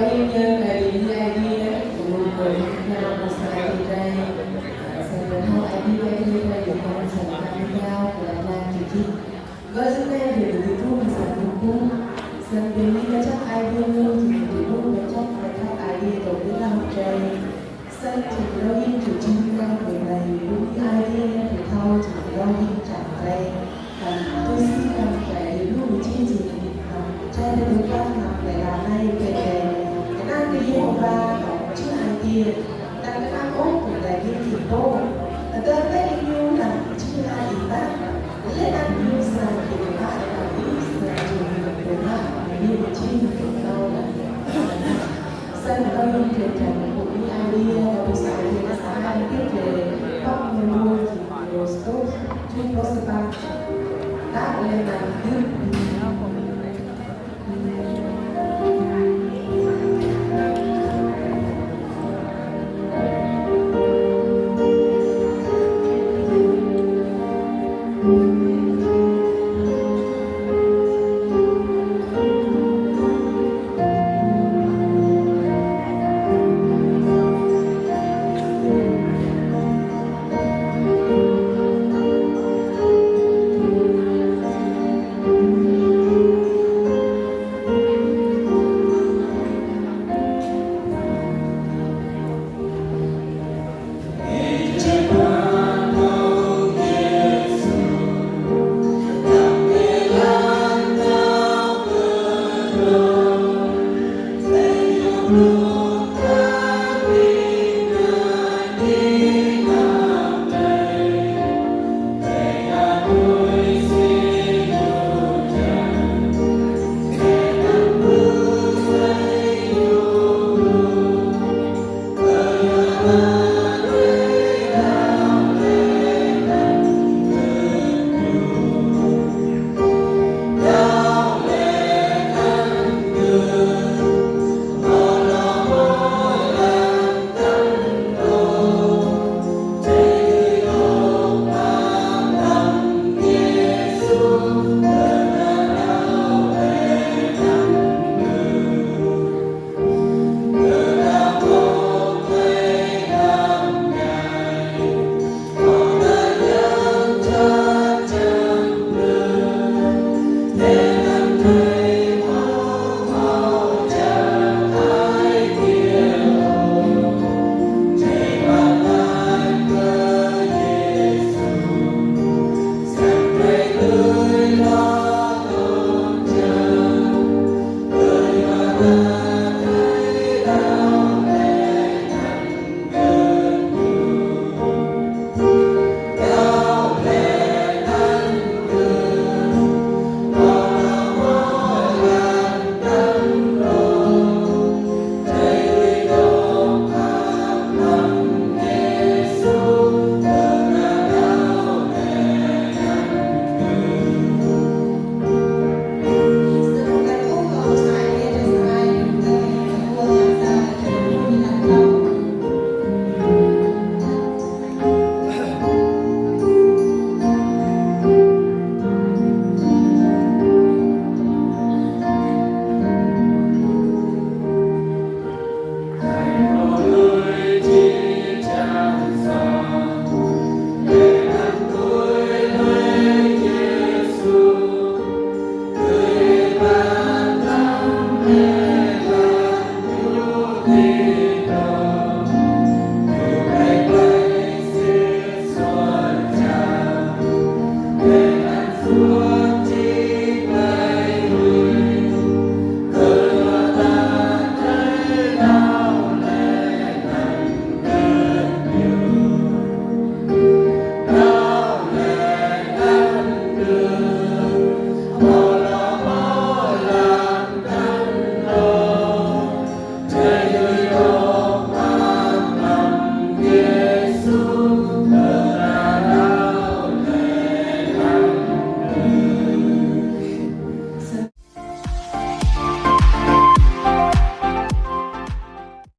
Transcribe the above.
Kali nhân kali ID của một người nhau một sai thì đây sẽ được học ID là được con sản phẩm nhau của là chỉ thị với những cái điều được thu mà sản phẩm cũng sản phẩm như các ID luôn thì để luôn với các ID tổ chức làm chơi sân thì login chủ trương ra về này đúng ID thể thao thì login chẳng đây tôi xin làm cái lưu chương trình cho nên chúng ta học để làm này về cái năng cái yêu và chữ hàng tiền đang cái năng ốp của đại viên thị tô tôi cái yêu là chữ hai thì bác lấy ăn yêu sang thì bạn là yêu sang thì bạn yêu chi thì đâu là sân bao nhiêu tiền